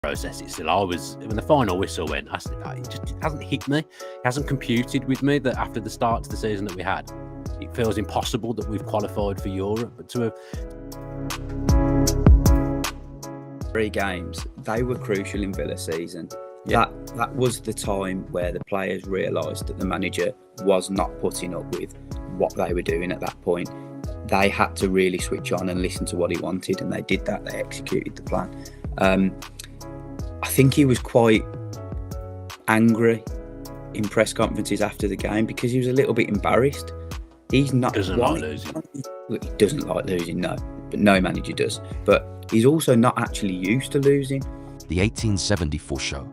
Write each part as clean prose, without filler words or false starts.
process it still. I was, when the final whistle went, it just hasn't hit me. It hasn't computed with me that after the start to the season that we had, it feels impossible that we've qualified for Europe. But to have 3 games, they were crucial in Villa's season. Yeah. That was the time where the players realised that the manager was not putting up with what they were doing at that point. They had to really switch on and listen to what he wanted, and they did that. They executed the plan. I think he was quite angry in press conferences after the game because he was a little bit embarrassed. He's not doesn't like losing. He doesn't like losing, no. But no manager does. But he's also not actually used to losing. The 1874 Show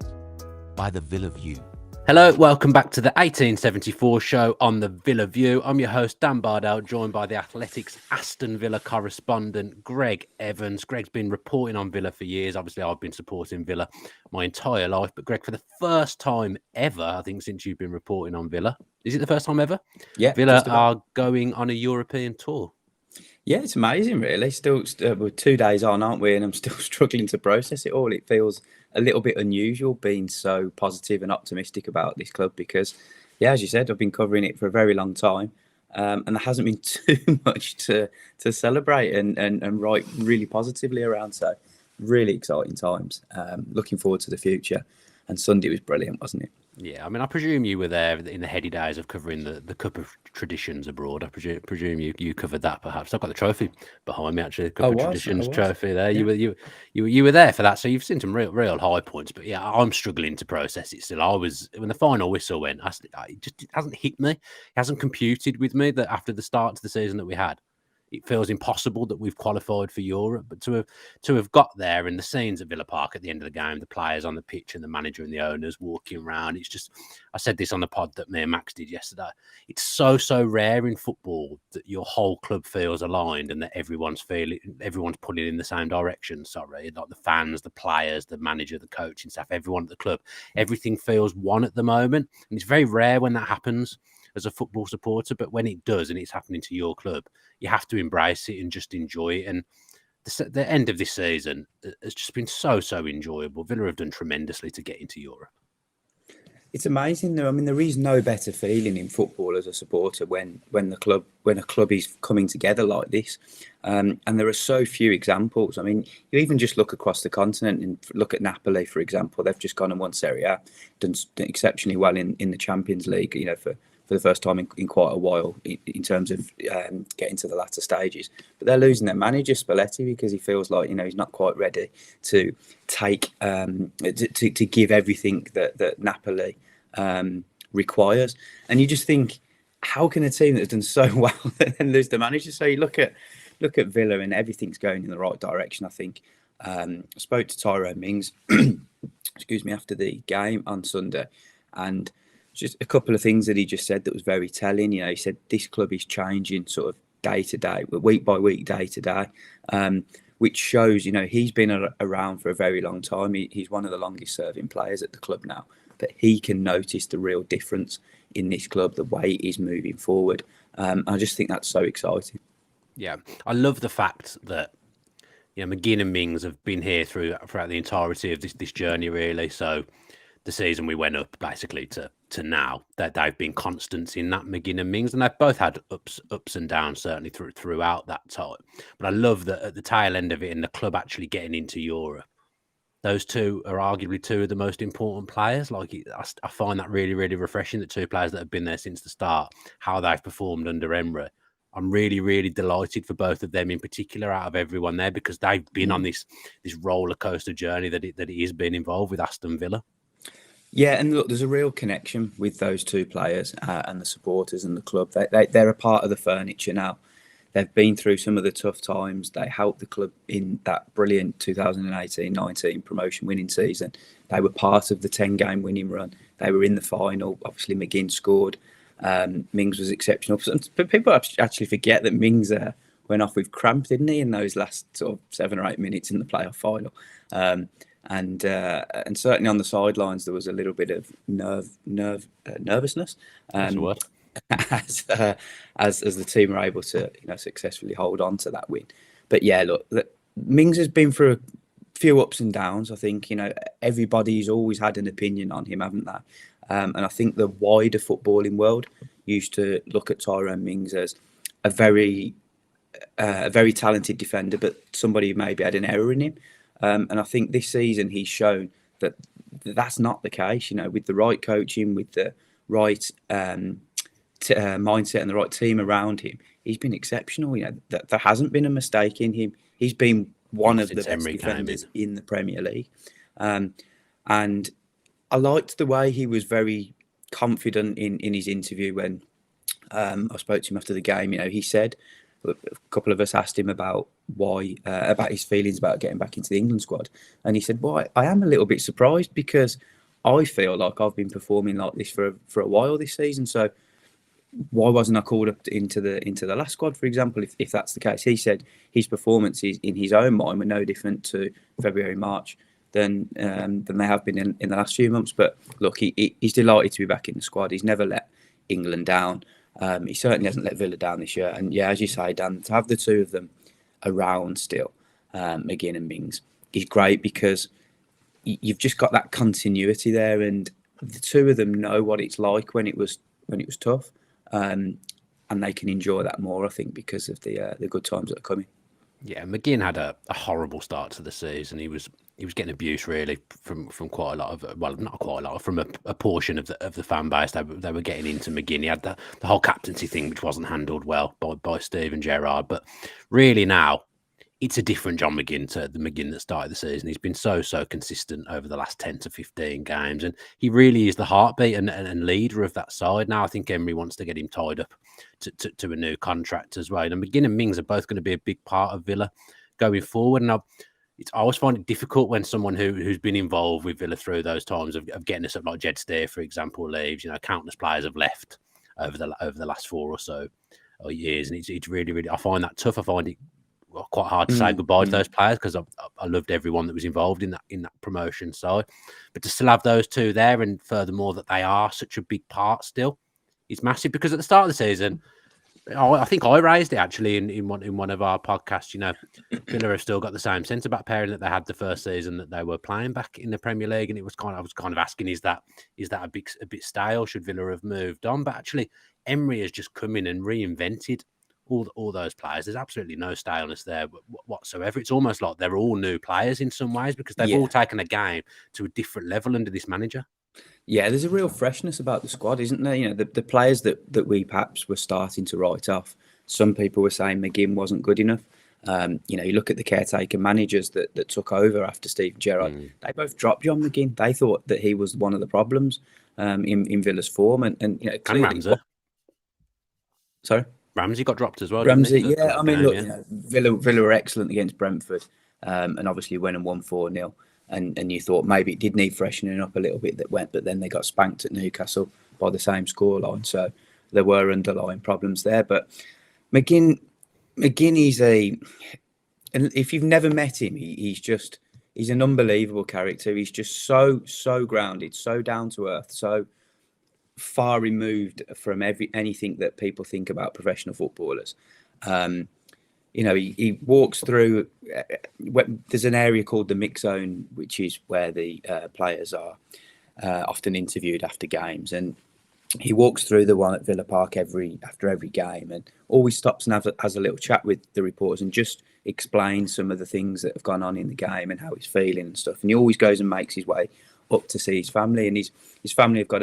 by the Villa View. Hello, welcome back to the 1874 Show on the Villa View. I'm your host, Dan Bardell, joined by the Athletics Aston Villa correspondent, Gregg Evans. Gregg's been reporting on Villa for years. Obviously, I've been supporting Villa my entire life. But Gregg, for the first time ever, I think since you've been reporting on Villa, is it the first time ever? Yeah. Villa are going on a European tour. Yeah, it's amazing, really. Still, we're 2 days on, aren't we? And I'm still struggling to process it all. It feels a little bit unusual being so positive and optimistic about this club because, yeah, as you said, I've been covering it for a very long time, and there hasn't been too much to celebrate and write really positively around. So, really exciting times. Looking forward to the future. And Sunday was brilliant, wasn't it? Yeah, I mean, I presume you were there in the heady days of covering the Cup of Traditions abroad. I presume you covered that, perhaps. I've got the trophy behind me, actually, the Cup of Traditions trophy there. Yeah. You were there for that, so you've seen some real high points. But yeah, I'm struggling to process it still. I was, when the final whistle went, it hasn't hit me. It hasn't computed with me that after the start to the season that we had, it feels impossible that we've qualified for Europe. But to have got there, and the scenes at Villa Park at the end of the game, the players on the pitch and the manager and the owners walking around, it's just, I said this on the pod that me and Max did yesterday, it's so rare in football that your whole club feels aligned and that everyone's pulling in the same direction. Sorry, like the fans, the players, the manager, the coaching staff, everyone at the club, everything feels one at the moment. And it's very rare when that happens as a football supporter, but when it does and it's happening to your club, you have to embrace it and just enjoy it. And the end of this season has just been so enjoyable. Villa have done tremendously to get into Europe. It's amazing, though. I mean, there is no better feeling in football as a supporter when a club is coming together like this. And there are so few examples. I mean, you even just look across the continent and look at Napoli, for example. They've just gone and won Serie A, done exceptionally well in the Champions League, you know, for the first time in quite a while in terms of getting to the latter stages. But they're losing their manager, Spalletti, because he feels like, you know, he's not quite ready to take to give everything that Napoli requires. And you just think, how can a team that's done so well then lose the manager? So you look at Villa and everything's going in the right direction, I think. I spoke to Tyrone Mings, excuse me, after the game on Sunday, and just a couple of things that he just said that was very telling. You know, he said this club is changing sort of day to day, week by week, day to day, which shows, you know, he's been around for a very long time. He's one of the longest serving players at the club now, but he can notice the real difference in this club, the way it is moving forward. I just think that's so exciting. Yeah, I love the fact that, you know, Mcginn and Mings have been here throughout the entirety of this journey, really. So the season we went up basically to now, that they've been constants in that, Mcginn and Mings, and they've both had ups and downs certainly throughout that time. But I love that at the tail end of it, and the club actually getting into Europe, those two are arguably two of the most important players. Like, I find that really refreshing, that two players that have been there since the start, how they've performed under Emery. I'm really delighted for both of them in particular out of everyone there, because they've been on this roller coaster journey that it is being involved with Aston Villa. Yeah, and look, there's a real connection with those two players and the supporters and the club. They're a part of the furniture now. They've been through some of the tough times. They helped the club in that brilliant 2018-19 promotion winning season. They were part of the 10-game winning run. They were in the final. Obviously, Mcginn scored. Mings was exceptional. But people actually forget that Mings went off with cramp, didn't he, in those last sort of 7 or 8 minutes in the playoff final. And certainly on the sidelines there was a little bit of nervousness as the team were able to, you know, successfully hold on to that win. But yeah, look, Mings has been through few ups and downs. I think, everybody's always had an opinion on him, haven't they? And I think the wider footballing world used to look at Tyrone Mings as a very talented defender, but somebody who maybe had an error in him. And I think this season he's shown that that's not the case. With the right coaching, with the right mindset and the right team around him, he's been exceptional. That there hasn't been a mistake in him. He's been one of the best defenders in the Premier League. And I liked the way he was very confident in his interview when I spoke to him after the game. He said, a couple of us asked him about about his feelings about getting back into the England squad. And he said, well, I am a little bit surprised because I feel like I've been performing like this for a while this season. So why wasn't I called up into the last squad, for example, if that's the case? He said his performances in his own mind were no different to February, March than they have been in the last few months. But look, he's delighted to be back in the squad. He's never let England down. He certainly hasn't let Villa down this year. And yeah, as you say, Dan, to have the two of them around still, Mcginn and Mings, is great because you've just got that continuity there, and the two of them know what it's like when it was tough, and they can enjoy that more, I think, because of the good times that are coming. Yeah, Mcginn had a horrible start to the season. He was getting abuse really from quite a lot of, well, not quite a lot, from a portion of the fan base. They were getting into Mcginn. He had the whole captaincy thing, which wasn't handled well by Steven Gerrard. But really now, it's a different John Mcginn to the Mcginn that started the season. He's been so consistent over the last 10 to 15 games, and he really is the heartbeat and leader of that side. Now I think Emery wants to get him tied up to a new contract as well. And Mcginn and Mings are both going to be a big part of Villa going forward. And I always find it difficult when someone who's been involved with Villa through those times of getting us up, like Jed Steer, for example, leaves. Countless players have left over the last 4 or so years, and it's really, I find that tough. I find it quite hard to say goodbye to those players because I loved everyone that was involved in that promotion side. But to still have those two there, and furthermore that they are such a big part still, is massive. Because at the start of the season, I think I raised it actually in one of our podcasts. Villa have still got the same centre back pairing that they had the first season that they were playing back in the Premier League, and I was kind of asking, is that a bit stale? Should Villa have moved on? But actually, Emery has just come in and reinvented all those players. There's absolutely no staleness there whatsoever. It's almost like they're all new players in some ways because they've all taken a game to a different level under this manager. Yeah, there's a real freshness about the squad, isn't there? The players that we perhaps were starting to write off. Some people were saying Mcginn wasn't good enough. You look at the caretaker managers that took over after Steven Gerrard. They both dropped John Mcginn. They thought that he was one of the problems in Villa's form, and clearly, Ramsey. Sorry. Ramsey got dropped as well. Ramsey, yeah. I mean, look, Villa were excellent against Brentford, and obviously went and won 4-0. And you thought maybe it did need freshening up a little bit, but then they got spanked at Newcastle by the same scoreline. So there were underlying problems there. But Mcginn is and if you've never met him, he's an unbelievable character. He's just so grounded, so down to earth, so far removed from anything that people think about professional footballers. He walks through. There's an area called the mix zone, which is where the players are often interviewed after games, and he walks through the one at Villa Park after every game, and always stops and has a little chat with the reporters and just explains some of the things that have gone on in the game and how he's feeling and stuff. And he always goes and makes his way up to see his family, and his family have got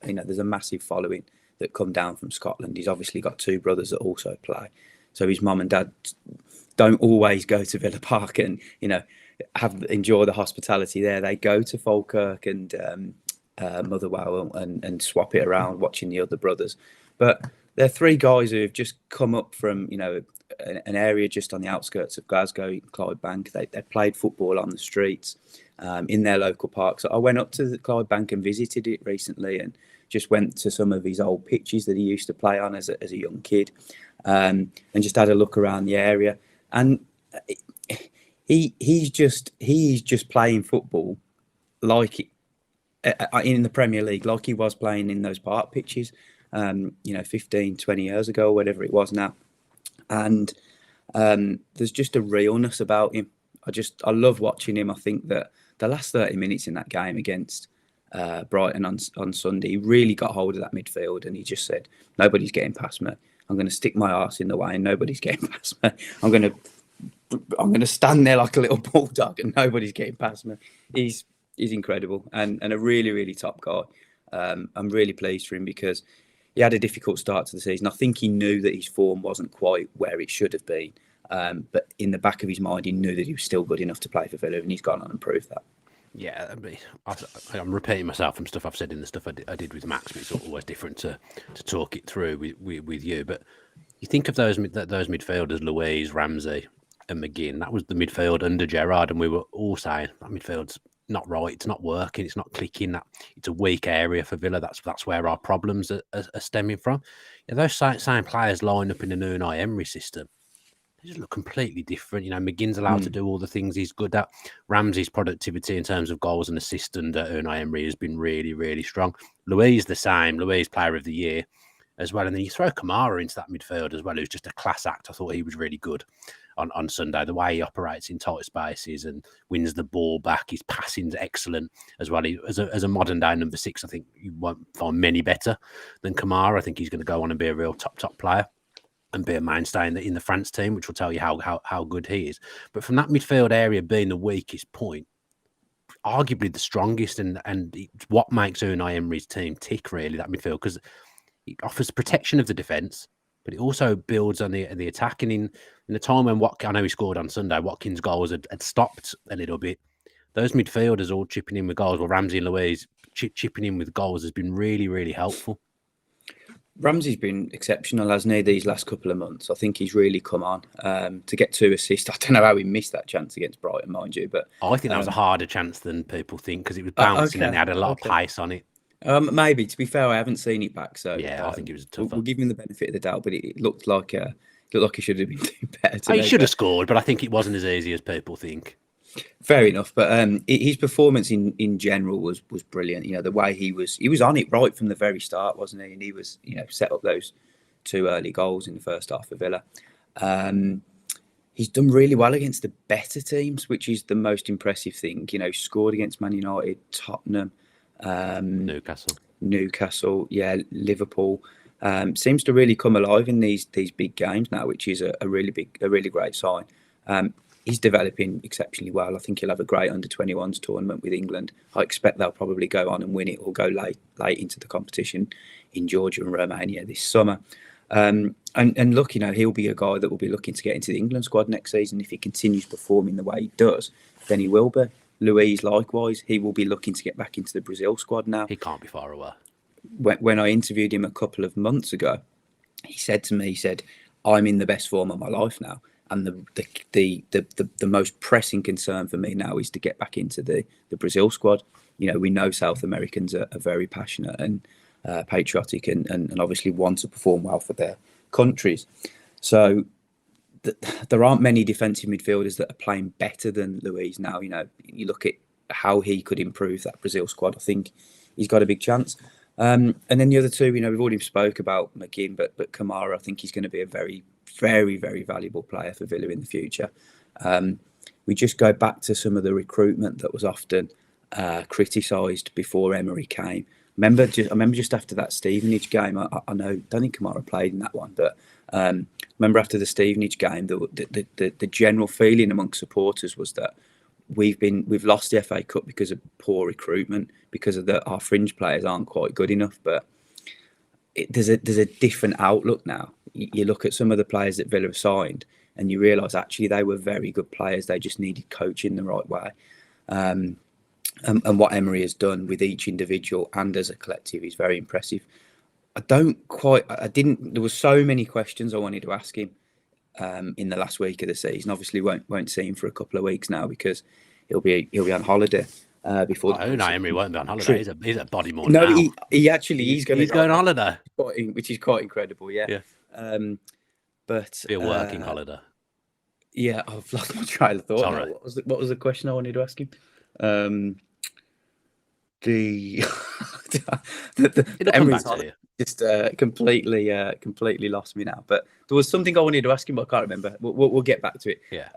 there's a massive following that come down from Scotland. He's obviously got 2 brothers that also play, so his mum and dad don't always go to Villa Park and enjoy the hospitality there. They go to Falkirk and Motherwell and swap it around, watching the other brothers. But they're 3 guys who have just come up from an area just on the outskirts of Glasgow, Clydebank. They played football on the streets in their local parks. So I went up to the Clydebank and visited it recently, and just went to some of his old pitches that he used to play on as a young kid, and just had a look around the area. And he's just playing football like in the Premier League, like he was playing in those park pitches, 15, 20 years ago, whatever it was now. And there's just a realness about him. I love watching him. I think that the last 30 minutes in that game against Brighton on Sunday, he really got hold of that midfield, and he just said, "Nobody's getting past me. I'm going to stick my arse in the way, and nobody's getting past me. I'm going to stand there like a little bulldog, and nobody's getting past me." He's incredible, and a really, really top guy. I'm really pleased for him because he had a difficult start to the season. I think he knew that his form wasn't quite where it should have been, but in the back of his mind, he knew that he was still good enough to play for Villa, and he's gone on and proved that. Yeah, I'm repeating myself from stuff I've said in the stuff I did with Max, but it's always different to talk it through with you. But you think of those midfielders, Louise, Ramsey, and Mcginn. That was the midfield under Gerrard, and we were all saying that midfield's not right. It's not working. It's not clicking. That it's a weak area for Villa. That's where our problems are stemming from. Yeah, those same players line up in the new Unai Emery system. They just look completely different. McGinn's allowed to do all the things he's good at. Ramsey's productivity in terms of goals and assists under Unai Emery has been really, really strong. Louise the same. Louise Player of the Year as well. And then you throw Kamara into that midfield as well, who's just a class act. I thought he was really good on Sunday. The way he operates in tight spaces and wins the ball back. His passing's excellent as well. As a modern day number 6, I think you won't find many better than Kamara. I think he's going to go on and be a real top player and be a mainstay in the France team, which will tell you how good he is. But from that midfield area being the weakest point, arguably the strongest, and it's what makes Unai Emery's team tick, really, that midfield, because it offers protection of the defence, but it also builds on the attack. And in the time when I know he scored on Sunday, Watkins' goals had stopped a little bit. Those midfielders all chipping in with goals, well, Ramsey and Louise chipping in with goals has been really, really helpful. Ramsey's been exceptional, hasn't he, these last couple of months? I think he's really come on to get 2 assists. I don't know how he missed that chance against Brighton, mind you, but I think that was a harder chance than people think because it was bouncing and it had a lot of pace on it. Maybe. To be fair, I haven't seen it back, so yeah, I think it was tougher. We'll give him the benefit of the doubt, but it looked like he should have been doing better. He should have scored, but I think it wasn't as easy as people think. Fair enough, but his performance in general was brilliant. The way he was on it right from the very start, wasn't he? And he was set up those 2 early goals in the first half for Villa. He's done really well against the better teams, which is the most impressive thing. Scored against Man United, Tottenham, Newcastle, yeah, Liverpool. Seems to really come alive in these big games now, which is a really great sign. He's developing exceptionally well. I think he'll have a great under-21s tournament with England. I expect they'll probably go on and win it or go late into the competition in Georgia and Romania this summer. And look, he'll be a guy that will be looking to get into the England squad next season. If he continues performing the way he does, then he will be. Louise, likewise, he will be looking to get back into the Brazil squad now. He can't be far away. When I interviewed him a couple of months ago, he said to me, "I'm in the best form of my life now. And the most pressing concern for me now is to get back into the Brazil squad." We know South Americans are very passionate and patriotic and obviously want to perform well for their countries. So there aren't many defensive midfielders that are playing better than Louise now. You look at how he could improve that Brazil squad. I think he's got a big chance. And then the other 2, we've already spoke about Mcginn, but Kamara, I think he's going to be a very, very, very valuable player for Villa in the future. We just go back to some of the recruitment that was often criticised before Emery came. I remember just after that Stevenage game, I don't think Kamara played in that one, but remember after the Stevenage game, the general feeling amongst supporters was that we've lost the FA Cup because of poor recruitment, because of our fringe players aren't quite good enough. But there's a different outlook now. You look at some of the players that Villa have signed, and you realise actually they were very good players. They just needed coaching the right way. And what Emery has done with each individual and as a collective is very impressive. There were so many questions I wanted to ask him in the last week of the season. Obviously won't see him for a couple of weeks now because he'll be on holiday before. Emery won't be on holiday. He's at Bodymore now. No, he's going on holiday, which is quite incredible. Yeah. But be a working holiday. Yeah, I've lost my train of thought. Sorry. What was the question I wanted to ask him? Emery's just completely lost me now. But there was something I wanted to ask him, but I can't remember. We'll get back to it. Yeah.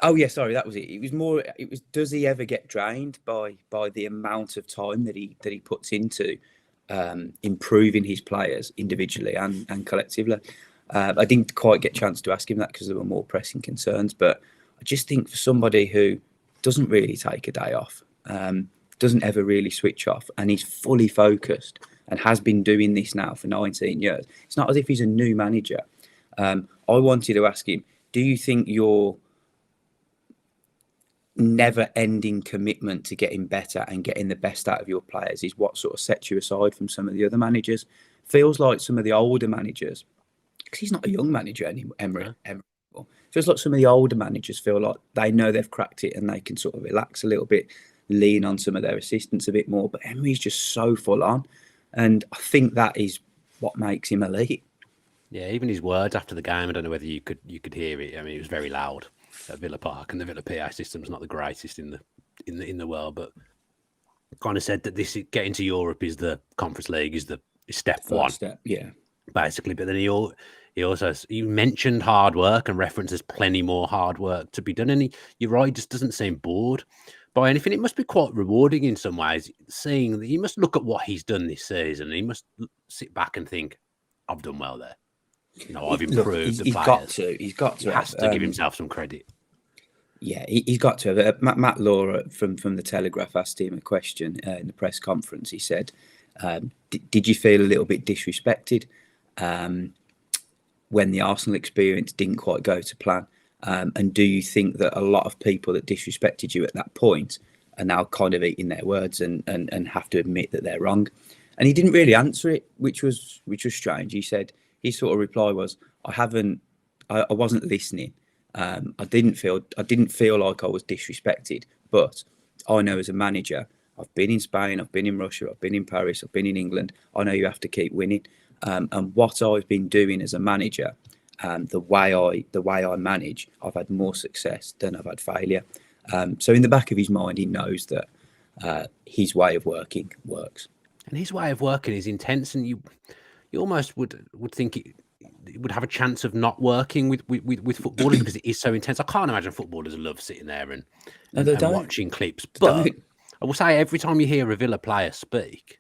Oh yeah, sorry, that was it. It was more. It was, does he ever get drained by the amount of time that he puts into improving his players individually and collectively? I didn't quite get a chance to ask him that because there were more pressing concerns. But I just think for somebody who doesn't really take a day off, doesn't ever really switch off, and he's fully focused and has been doing this now for 19 years. It's not as if he's a new manager. I wanted to ask him, do you think your never-ending commitment to getting better and getting the best out of your players is what sort of sets you aside from some of the other managers? Feels like some of the older managers, because he's not a young manager anymore, Emery. Feels like some of the older managers feel like they know they've cracked it and they can sort of relax a little bit, lean on some of their assistants a bit more. But Emery's just so full on, and I think that is what makes him elite. Yeah, even his words after the game, I don't know whether you could hear it. I mean, it was very loud at Villa Park, and the Villa PA system's not the greatest in the world, but kind of said that this getting to Europe is the Conference League is step one. Yeah, basically. But then he mentioned hard work and references plenty more hard work to be done. And you're right, he just doesn't seem bored by anything. It must be quite rewarding in some ways, seeing that he must look at what he's done this season. And he must sit back and think, I've done well there. I've improved the players. He's got to. He has to give himself some credit. Yeah, he's got to. Matt Law from the Telegraph asked him a question in the press conference. He said, did you feel a little bit disrespected when the Arsenal experience didn't quite go to plan? And do you think that a lot of people that disrespected you at that point are now kind of eating their words and have to admit that they're wrong? And he didn't really answer it, which was strange. He said, his sort of reply was, I wasn't listening. I didn't feel like I was disrespected, but I know as a manager, I've been in Spain, I've been in Russia, I've been in Paris, I've been in England. I know you have to keep winning. And what I've been doing as a manager, the way I manage, I've had more success than I've had failure. So in the back of his mind, he knows that his way of working works. And his way of working is intense, and you almost would think it would have a chance of not working with footballers because it is so intense. I can't imagine footballers love sitting there and watching clips. But I will say, every time you hear a Villa player speak,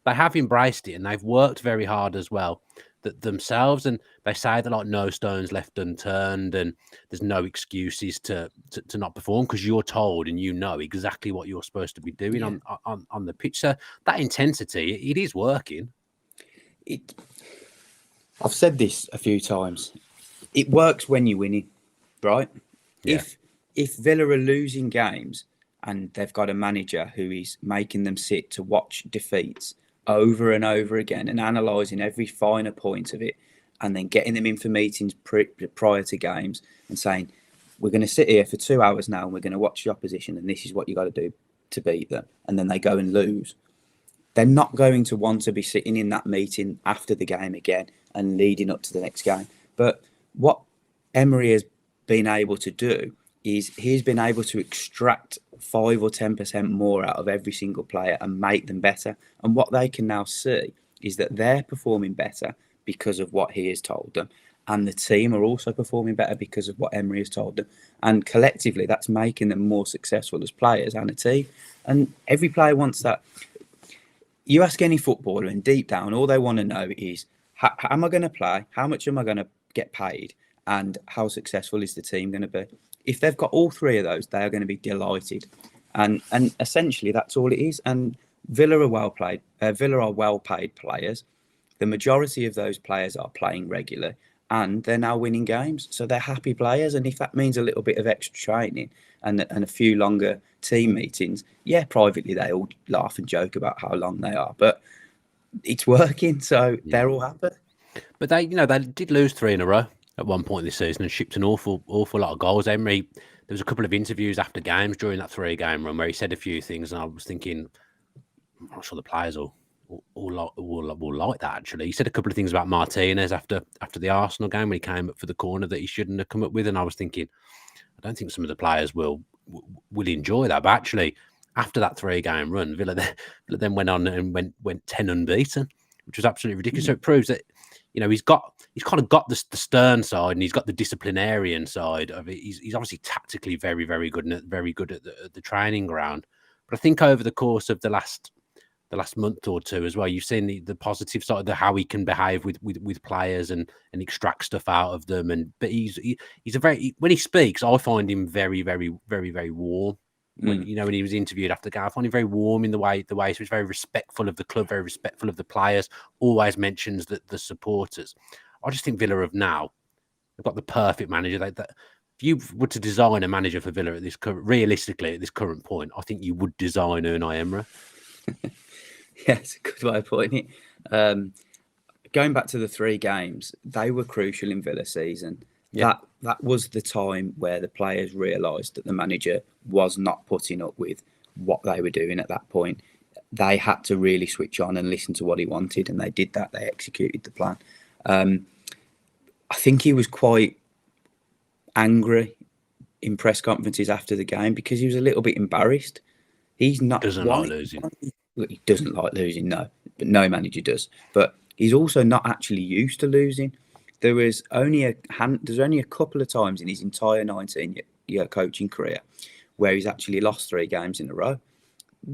they have embraced it and they've worked very hard as well themselves. And they say that, like, no stones left unturned and there's no excuses to not perform because you're told and you know exactly what you're supposed to be doing on the pitch. So that intensity, it is working. I've said this a few times. It works when you're winning, right? Yeah. If Villa are losing games and they've got a manager who is making them sit to watch defeats over and over again and analysing every finer point of it and then getting them in for meetings prior to games and saying, we're going to sit here for 2 hours now and we're going to watch the opposition and this is what you got to do to beat them, and then they go and lose, they're not going to want to be sitting in that meeting after the game again and leading up to the next game. But what Emery has been able to do is he's been able to extract 5 or 10% more out of every single player and make them better. And what they can now see is that they're performing better because of what he has told them. And the team are also performing better because of what Emery has told them. And collectively, that's making them more successful as players and a team. And every player wants that. You ask any footballer, and deep down, all they want to know is, how am I going to play? How much am I going to get paid? And how successful is the team going to be? If they've got all three of those, they are going to be delighted. And essentially, that's all it is. And Villa are well-paid players. The majority of those players are playing regularly, and they're now winning games. So they're happy players. And if that means a little bit of extra training and a few longer team meetings, yeah, privately they all laugh and joke about how long they are, but it's working, so they're all happy. But they did lose 3 in a row at one point this season and shipped an awful lot of goals. Emery, there was a couple of interviews after games during that 3-game run where he said a few things, and I was thinking, I'm not sure the players will like that. Actually, he said a couple of things about Martinez after the Arsenal game when he came up for the corner that he shouldn't have come up with, and I was thinking, I don't think some of the players will enjoy that. But actually, after that 3-game run, Villa then went on and went 10 unbeaten, which was absolutely ridiculous. So it proves that you know, he's kind of got the stern side and he's got the disciplinarian side of it. He's obviously tactically very, very good and very good at the training ground. But I think over the course of the last month or two as well, you've seen the positive side of how he can behave with players and extract stuff out of them. But he's when he speaks, I find him very, very, very, very warm. When when he was interviewed after the game, I find him very warm in the way he was very respectful of the club, very respectful of the players. Always mentions the supporters. I just think Villa have now they've got the perfect manager. If you were to design a manager for Villa realistically at this current point, I think you would design Unai Emery. Yeah, it's a good way of putting it. Going back to the 3 games, they were crucial in Villa's season. Yeah. That was the time where the players realised that the manager was not putting up with what they were doing at that point. They had to really switch on and listen to what he wanted, and they did that. They executed the plan. I think he was quite angry in press conferences after the game because he was a little bit embarrassed. He's not doesn't like losing. He doesn't like losing, no, but no manager does. But he's also not actually used to losing. There's only a couple of times in his entire 19-year coaching career where he's actually lost 3 games in a row.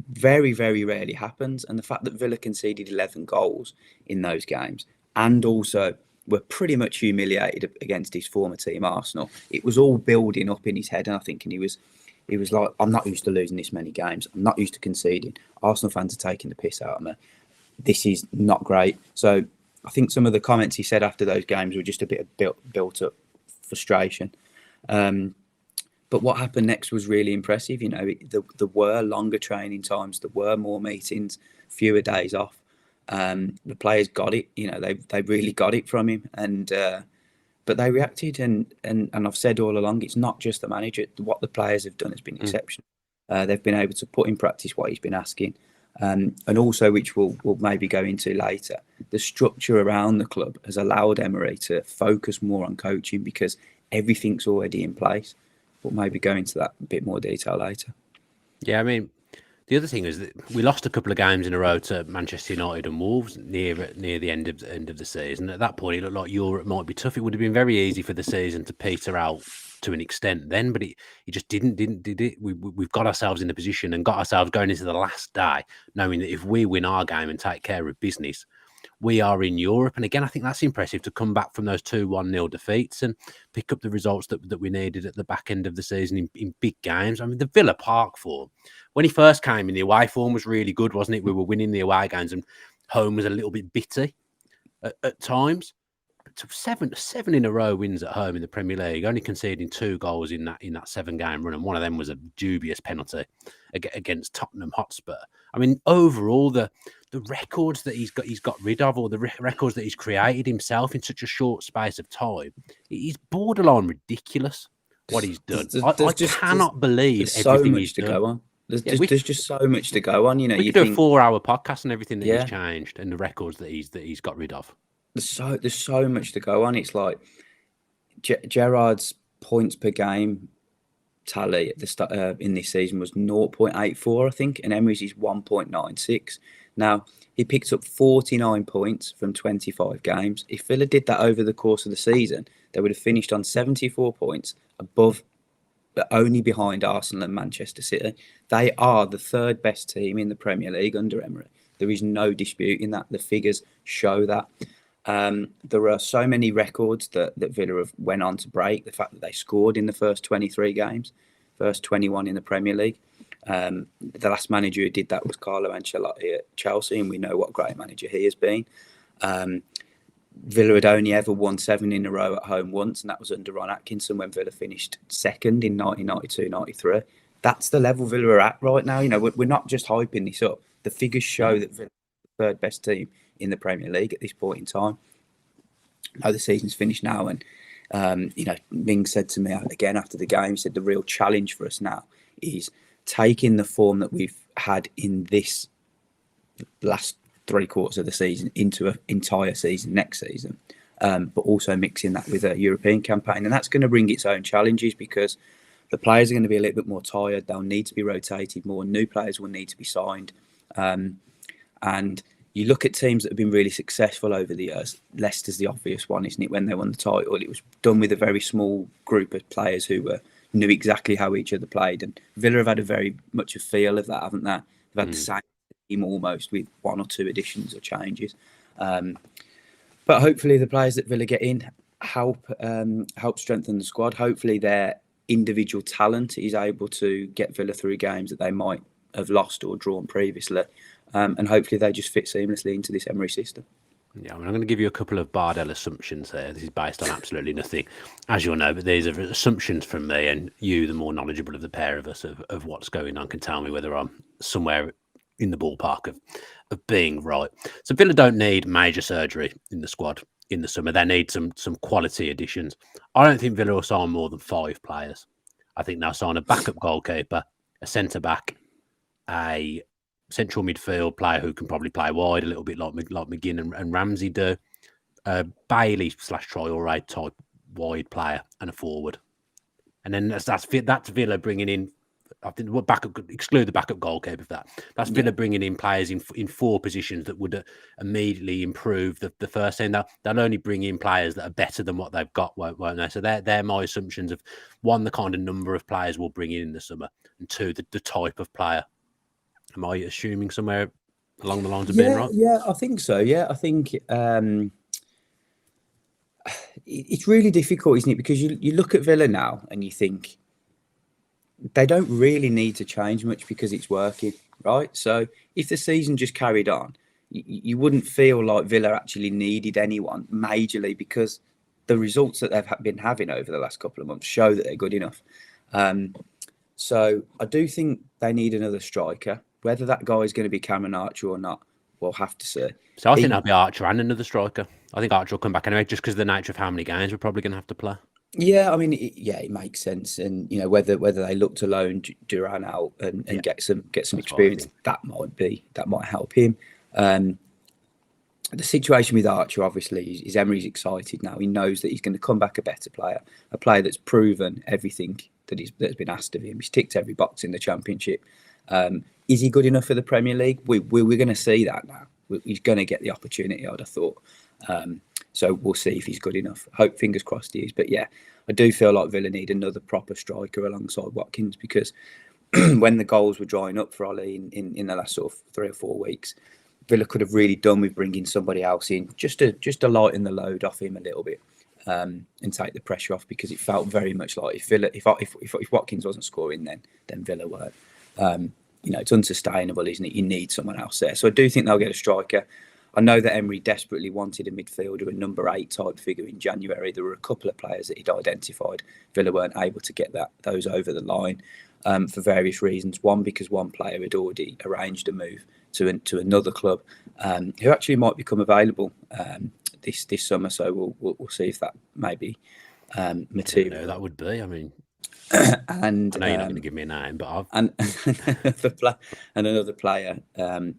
Very, very rarely happens. And the fact that Villa conceded 11 goals in those games and also were pretty much humiliated against his former team, Arsenal, it was all building up in his head. And I think he was like, I'm not used to losing this many games. I'm not used to conceding. Arsenal fans are taking the piss out of me. This is not great. So I think some of the comments he said after those games were just a bit of built up frustration. But what happened next was really impressive. You know, there were longer training times, there were more meetings, fewer days off. The players got it. You know, they really got it from him, but they reacted. And I've said all along, it's not just the manager. What the players have done has been exceptional. They've been able to put in practice what he's been asking. And also, which we'll maybe go into later, the structure around the club has allowed Emery to focus more on coaching because everything's already in place. We'll maybe go into that a bit more detail later. Yeah, I mean, the other thing is that we lost a couple of games in a row to Manchester United and Wolves near the end of the season. At that point, it looked like Europe might be tough. It would have been very easy for the season to peter out to an extent then, but he just did it. We've got ourselves in the position and got ourselves going into the last day, knowing that if we win our game and take care of business, we are in Europe. And again, I think that's impressive to come back from those 2-1-0 defeats and pick up the results that we needed at the back end of the season in big games. I mean, the Villa Park form, when he first came in, the away form was really good, wasn't it? We were winning the away games and home was a little bit bitty at times. But seven in a row wins at home in the Premier League, only conceding 2 goals in that 7-game run, and one of them was a dubious penalty against Tottenham Hotspur. I mean, overall, the records that he's got rid of, or the records that he's created himself in such a short space of time, he's borderline ridiculous what he's done. I cannot believe everything he's done. Go on. There's just so much to go on. You know, we could do a 4-hour podcast and everything that he's changed and the records that he's got rid of. There's so much to go on. It's like Gerrard's points per game tally at the start in this season was 0.84, I think, and Emery's is 1.96. Now, he picked up 49 points from 25 games. If Villa did that over the course of the season, they would have finished on 74 points above, but only behind Arsenal and Manchester City. They are the 3rd best team in the Premier League under Emery. There is no dispute in that. The figures show that. There are so many records that Villa have went on to break. The fact that they scored in the first 23 games, first 21 in the Premier League. The last manager who did that was Carlo Ancelotti at Chelsea, and we know what a great manager he has been. Villa had only ever won 7 in a row at home once, and that was under Ron Atkinson when Villa finished 2nd in 1992-93. That's the level Villa are at right now. You know, we're not just hyping this up. The figures show that Villa are the 3rd best team in the Premier League at this point in time. Now the season's finished now, and Mings said to me again after the game, he said the real challenge for us now is taking the form that we've had in this last 3 quarters of the season into an entire season next season, but also mixing that with a European campaign, and that's going to bring its own challenges because the players are going to be a little bit more tired. They'll need to be rotated more. New players will need to be signed, and you look at teams that have been really successful over the years. Leicester's the obvious one, isn't it? When they won the title, it was done with a very small group of players who knew exactly how each other played. And Villa have had a very much a feel of that, haven't they? They've had the same team almost, with one or two additions or changes. But hopefully the players that Villa get in help strengthen the squad. Hopefully their individual talent is able to get Villa through games that they might have lost or drawn previously. And hopefully they just fit seamlessly into this Emery system. Yeah, I mean, I'm going to give you a couple of Bardell assumptions here. This is based on absolutely nothing, as you'll know, but these are assumptions from me, and you, the more knowledgeable of the pair of us, of what's going on, can tell me whether I'm somewhere in the ballpark of being right. So Villa don't need major surgery in the squad in the summer. They need some quality additions. I don't think Villa will sign more than 5 players. I think they'll sign a backup goalkeeper, a centre-back, a central midfield player who can probably play wide a little bit like Mcginn and Ramsey do, Bailey / Traore type wide player, and a forward. And then that's Villa bringing in, I think, exclude the backup goalkeeper for that. That's Villa bringing in players in 4 positions that would immediately improve the first team. They'll only bring in players that are better than what they've got, won't they? So they're my assumptions of, 1, the kind of number of players we'll bring in the summer, and 2, the type of player. Am I assuming somewhere along the lines of being right? Yeah, I think so. Yeah, I think it's really difficult, isn't it? Because you look at Villa now and you think they don't really need to change much because it's working, right? So if the season just carried on, you wouldn't feel like Villa actually needed anyone majorly, because the results that they've been having over the last couple of months show that they're good enough. So I do think they need another striker. Whether that guy is going to be Cameron Archer or not, we'll have to see. So I think that'll be Archer and another striker. I think Archer will come back anyway, just because of the nature of how many games we're probably going to have to play. Yeah, I mean, it makes sense, and whether they look to loan Duran out and get some experience, that might help him. The situation with Archer, obviously, is Emery's excited now. He knows that he's going to come back a better player, a player that's proven everything that's been asked of him. He's ticked every box in the Championship. Is he good enough for the Premier League? We're going to see that now. He's going to get the opportunity, I'd have thought. So we'll see if he's good enough. Hope, fingers crossed he is. But yeah, I do feel like Villa need another proper striker alongside Watkins, because when the goals were drying up for Ollie in the last sort of 3 or 4 weeks, Villa could have really done with bringing somebody else in just to lighten the load off him a little bit, and take the pressure off, because it felt very much like if Watkins wasn't scoring, then Villa weren't. It's unsustainable, isn't it? You need someone else there. So I do think they'll get a striker. I know that Emery desperately wanted a midfielder, a number 8 type figure in January. There were a couple of players that he'd identified. Villa weren't able to get those over the line for various reasons. One, because one player had already arranged a move to another club, who actually might become available this summer. So we'll see if that maybe material. No, that would be. I mean, and I know you're not going to give me a name, but and another player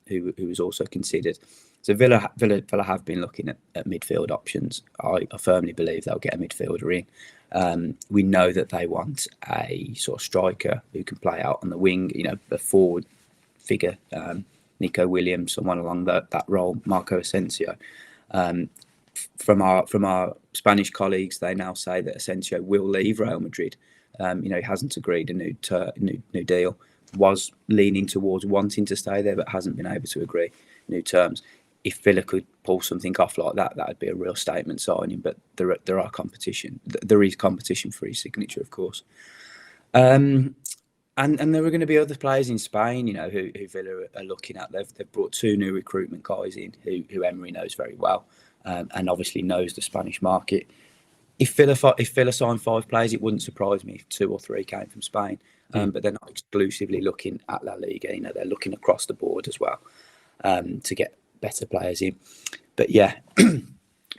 who was also considered. So Villa have been looking at midfield options. I firmly believe they'll get a midfielder in. We know that they want a sort of striker who can play out on the wing, a forward figure, Nico Williams, someone along that role, Marco Asensio. From our Spanish colleagues, they now say that Asensio will leave Real Madrid. He hasn't agreed a new deal. Was leaning towards wanting to stay there, but hasn't been able to agree new terms. If Villa could pull something off like that, that would be a real statement signing. But there is competition for his signature, of course. And there are going to be other players in Spain, who Villa are looking at. They've brought 2 new recruitment guys in who Emery knows very well, and obviously knows the Spanish market. If Villa signed 5 players, it wouldn't surprise me if 2 or 3 came from Spain. But they're not exclusively looking at La Liga. They're looking across the board as well, to get better players in. But yeah, it'd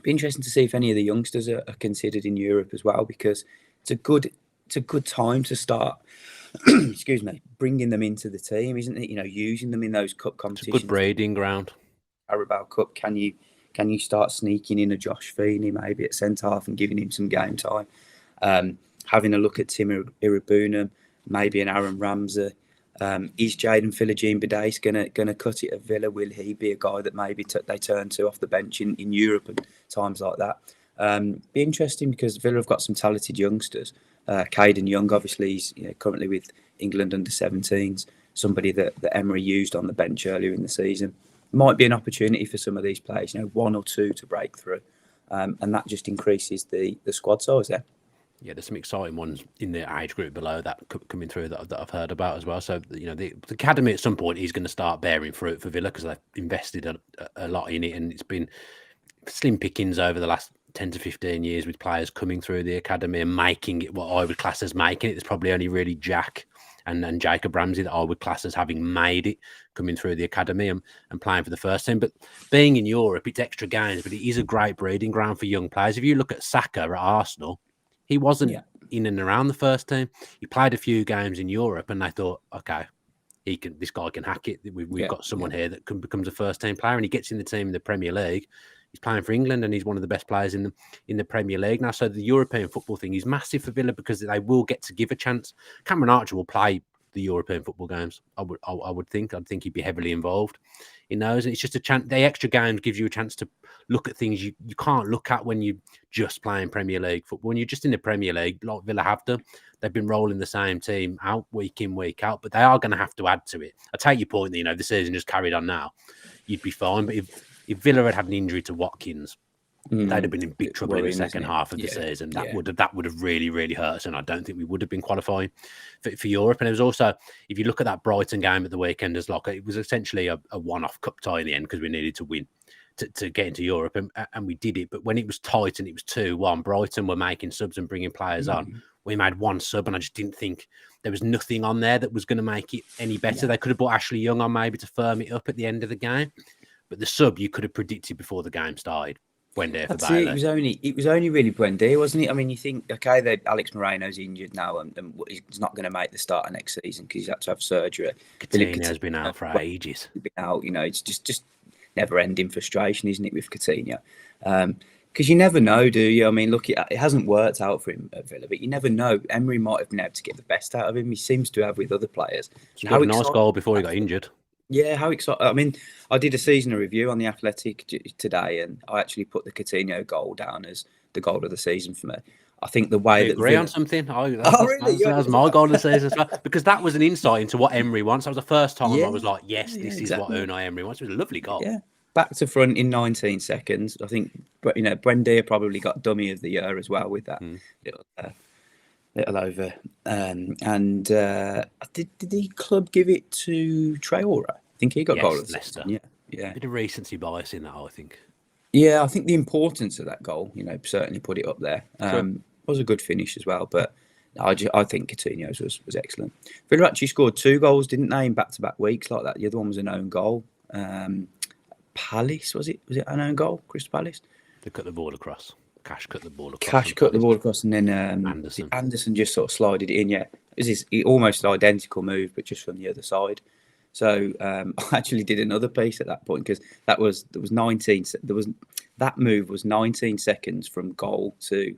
be interesting to see if any of the youngsters are considered in Europe as well, because it's a good time to start. Excuse me, bringing them into the team, isn't it? Using them in those cup competitions. It's a good breeding ground. Carabao Cup. Can you start sneaking in a Josh Feeney maybe at centre half and giving him some game time? Having a look at Tim Irabunam, maybe an Aaron Ramsey. Is Jaden Philogene-Bidace gonna cut it at Villa? Will he be a guy that maybe they turn to off the bench in Europe and times like that? Be interesting because Villa have got some talented youngsters. Caden Young, obviously, he's currently with England under-17s. Somebody that Emery used on the bench earlier in the season. Might be an opportunity for some of these players, one or two to break through, and that just increases the squad size there. Yeah, there's some exciting ones in the age group below that coming through that I've heard about as well. So, the academy at some point is going to start bearing fruit for Villa because they've invested a lot in it, and it's been slim pickings over the last 10 to 15 years with players coming through the academy and making it what I would class as making it. There's probably only really Jack and Jacob Ramsey that I would class as having made it coming through the academy and playing for the first team. But being in Europe, it's extra games, but it is a great breeding ground for young players. If you look at Saka at Arsenal, he wasn't in and around the first team. He played a few games in Europe, and they thought, okay, this guy can hack it. We've got someone here that becomes a first team player, and he gets in the team in the Premier League. He's playing for England, and he's one of the best players in the Premier League now. So the European football thing is massive for Villa because they will get to give a chance. Cameron Archer will play the European football games. I would think. I'd think he'd be heavily involved in those. And it's just a chance. The extra games gives you a chance to look at things you can't look at when you just playing Premier League football. When you're just in the Premier League, like Villa have done, they've been rolling the same team out week in, week out, but they are going to have to add to it. I take your point that, the season just carried on now, you'd be fine. But if Villa had an injury to Watkins, they'd have been in big trouble in the second half of the season. That would have really, really hurt us, and I don't think we would have been qualifying for Europe. And it was also, if you look at that Brighton game at the weekend, as it was essentially a one-off cup tie in the end because we needed to win to get into Europe, and we did it. But when it was tight and it was 2-1, Brighton were making subs and bringing players on. We made one sub, and I just didn't think there was nothing on there that was going to make it any better. They could have brought Ashley Young on maybe to firm it up at the end of the game, but the sub you could have predicted before the game started. It was only really Buendia, wasn't it? I mean, you think, okay, that Alex Moreno's injured now and he's not going to make the start of next season because he's had to have surgery. Coutinho's been out for ages. Been out, it's just never-ending frustration, isn't it, with Coutinho? Because you never know, do you? I mean, look, it hasn't worked out for him at Villa, but you never know. Emery might have been able to get the best out of him. He seems to have with other players. He got a nice goal before he got injured. Yeah, how exciting. I mean, I did a seasonal review on The Athletic today, and I actually put the Coutinho goal down as the goal of the season for me. I think the way that... agree on something? Really? That was my goal of the season as well. Because that was an insight into what Emery wants. That was the first time I was like, yes, this is what Unai Emery wants. It was a lovely goal. Yeah, back to front in 19 seconds. I think, Buendia probably got dummy of the year as well with that little over. And did the club give it to Traore? I think he got goal of Leicester. Yeah. Bit of recency bias in that, I think. Yeah, I think the importance of that goal, certainly put it up there. Was a good finish as well, but I think Coutinho's was excellent. Villa actually scored 2 goals, didn't they, in back-to-back weeks like that? The other one was an own goal. Palace, was it an own goal? Crystal Palace? They cut the ball across. Cash cut the ball across. Cash cut the ball across, and then Anderson just sort of slided it in. Yeah, it was almost an identical move, but just from the other side. So I actually did another piece at that point because that move was 19 seconds from goal to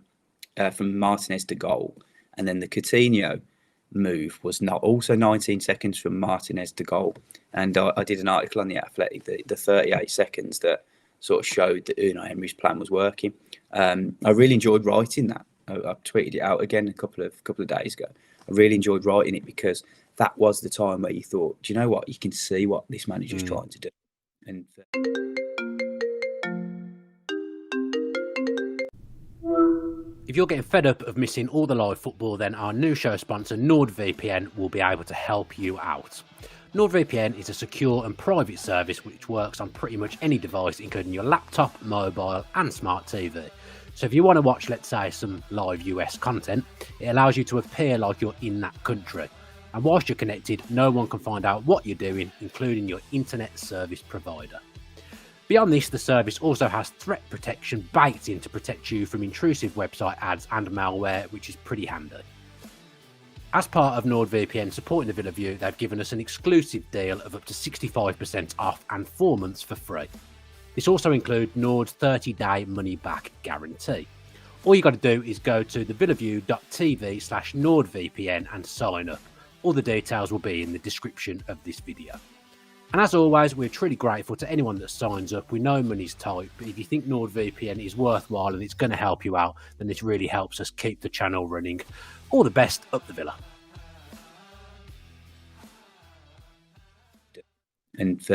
from Martinez to goal, and then the Coutinho move was not also 19 seconds from Martinez to goal. And I did an article on The Athletic, the 38 seconds that sort of showed that Unai Emery's plan was working. I really enjoyed writing that. I tweeted it out again a couple of days ago. I really enjoyed writing it because that was the time where you thought, do you know what? You can see what this manager's trying to do. And if you're getting fed up of missing all the live football, then our new show sponsor, NordVPN, will be able to help you out. NordVPN is a secure and private service which works on pretty much any device, including your laptop, mobile and smart TV. So if you want to watch, let's say, some live US content, it allows you to appear like you're in that country. And whilst you're connected, no one can find out what you're doing, including your internet service provider. Beyond this, the service also has threat protection baked in to protect you from intrusive website ads and malware, which is pretty handy. As part of NordVPN supporting the Villa View, they've given us an exclusive deal of up to 65% off and 4 months for free. This also includes Nord's 30-day money-back guarantee. All you got to do is go to thevillaview.tv/NordVPN and sign up. All the details will be in the description of this video. And as always, we're truly grateful to anyone that signs up. We know money's tight, but if you think NordVPN is worthwhile and it's going to help you out, then this really helps us keep the channel running. All the best, up the Villa. And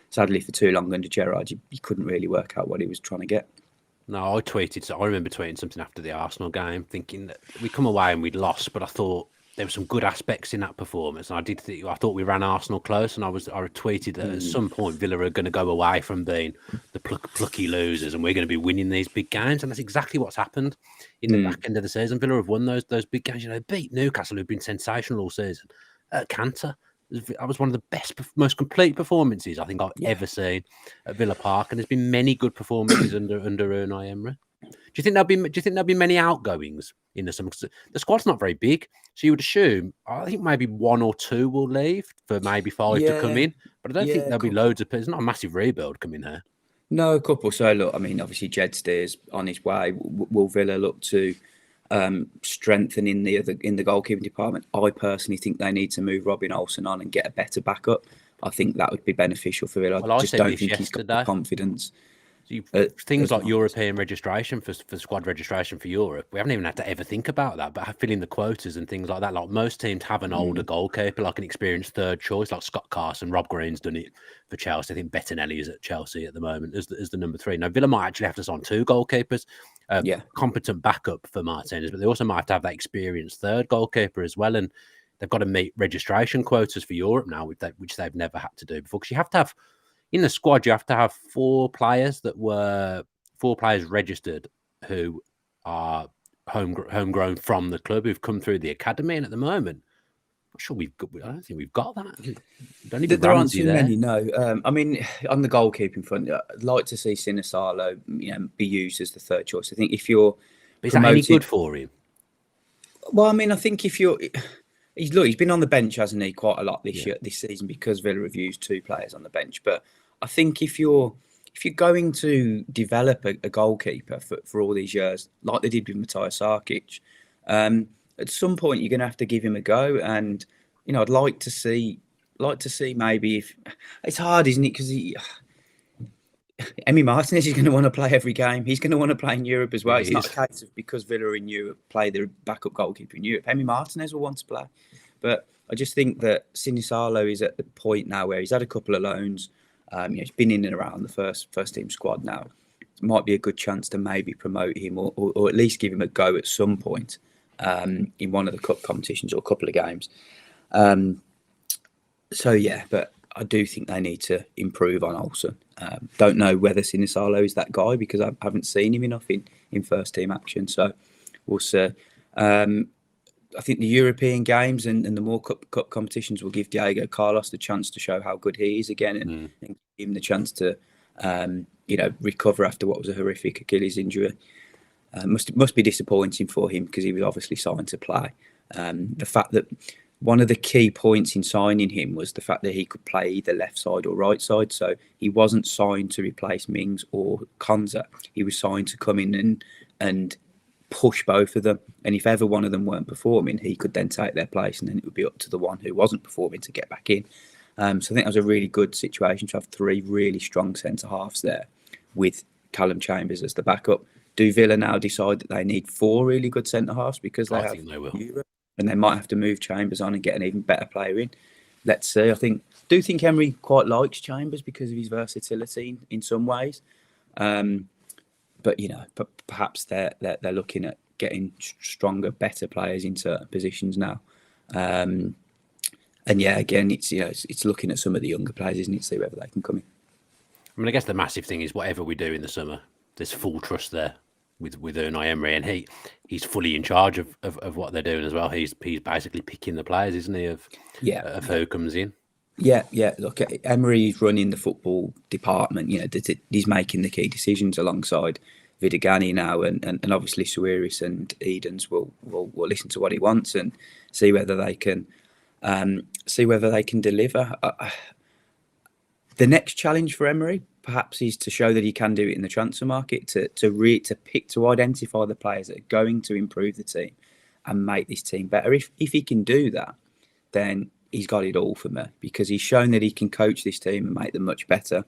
sadly, for too long under Gerrard, you couldn't really work out what he was trying to get. No, I remember tweeting something after the Arsenal game, thinking that we come away and we'd lost, but I thought there were some good aspects in that performance. And I thought we ran Arsenal close, and I tweeted that at some point Villa are going to go away from being the plucky losers, and we're going to be winning these big games. And that's exactly what's happened in the back end of the season. Villa have won those big games. You know, beat Newcastle, who've been sensational all season at Cantor. That was one of the best, most complete performances I think I've ever seen at Villa Park, and there's been many good performances under Unai Emery. Do you think there'll be many outgoings in the summer? The squad's not very big, so you would assume I think maybe 1 or 2 will leave for maybe 5 to come in, but I don't think there'll be loads of. It's not a massive rebuild coming here. No, a couple. So look, I mean, obviously Jed Steers on his way. Will Villa look to strengthen in the goalkeeping department? I personally think they need to move Robin Olsen on and get a better backup. I think that would be beneficial for Villa. I just don't think he's got the confidence. Things like European registration for squad registration for Europe, we haven't even had to ever think about that, but filling the quotas and things like that. Like most teams have an older goalkeeper, like an experienced third choice, like Scott Carson. Rob Green's done it for Chelsea. I think Bettinelli is at Chelsea at the moment as the number 3. Now Villa might actually have to sign 2 goalkeepers, competent backup for Martinez, but they also might have to have that experienced third goalkeeper as well. And they've got to meet registration quotas for Europe now, which they've never had to do before. Because you have to have in the squad, you have to have 4 players registered who are homegrown from the club, who've come through the academy. And at the moment, I'm sure I don't think we've got that. There aren't too many, no. I mean, on the goalkeeping front, I'd like to see Sinisalo, be used as the third choice. I think if you're is that any good for him? Well, I mean, I think if you're... He's been on the bench, hasn't he, quite a lot this season, because Villa have used 2 players on the bench. But I think if you're going to develop a goalkeeper for all these years, like they did with Matthias Sarkic, at some point you're going to have to give him a go. And I'd like to see maybe if it's hard, isn't it? Because Emi Martinez is going to want to play every game. He's going to want to play in Europe as well. It's not a case of because Villa are in Europe, play their backup goalkeeper in Europe. Emi Martinez will want to play. But I just think that Sinisalo is at the point now where he's had a couple of loans. He's been in and around the first team squad now. It might be a good chance to maybe promote him or at least give him a go at some point in one of the cup competitions or a couple of games. But I do think they need to improve on Olsen. Don't know whether Sinisalo is that guy because I haven't seen him enough in first team action. So we'll see. I think the European games and the more cup competitions will give Diego Carlos the chance to show how good he is again and give him the chance to recover after what was a horrific Achilles injury. Must be disappointing for him because he was obviously signed to play. The fact that one of the key points in signing him was the fact that he could play either left side or right side. So he wasn't signed to replace Mings or Konza. He was signed to come in and push both of them. And if ever one of them weren't performing, he could then take their place, and then it would be up to the one who wasn't performing to get back in. So I think that was a really good situation to have 3 really strong centre halves there with Callum Chambers as the backup. Do Villa now decide that they need 4 really good centre halves because they have Europe? And they might have to move Chambers on and get an even better player in. Let's see. I do think Emery quite likes Chambers because of his versatility in some ways. But perhaps they're looking at getting stronger, better players in certain positions now. Again, it's looking at some of the younger players, isn't it? See whether they can come in. I mean, I guess the massive thing is whatever we do in the summer, there's full trust there with Unai Emery, and he's fully in charge of what they're doing as well. He's basically picking the players, isn't he? Of who comes in. Yeah. Look, Emery's running the football department. He's making the key decisions alongside Vidagani now, and obviously Suarez and Edens will listen to what he wants and see whether they can deliver. The next challenge for Emery perhaps is to show that he can do it in the transfer market, to identify the players that are going to improve the team and make this team better. If he can do that, then he's got it all for me, because he's shown that he can coach this team and make them much better,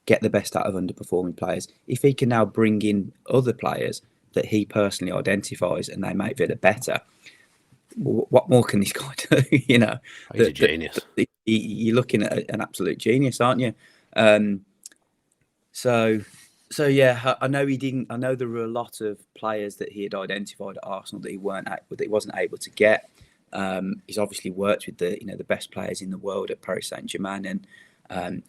get the best out of underperforming players. If he can now bring in other players that he personally identifies and they make Villa better, what more can this guy do? He's a genius. You're looking at an absolute genius, aren't you? So yeah, I know he didn't. I know there were a lot of players that he had identified at Arsenal that he wasn't able to get. He's obviously worked with the best players in the world at Paris Saint-Germain, and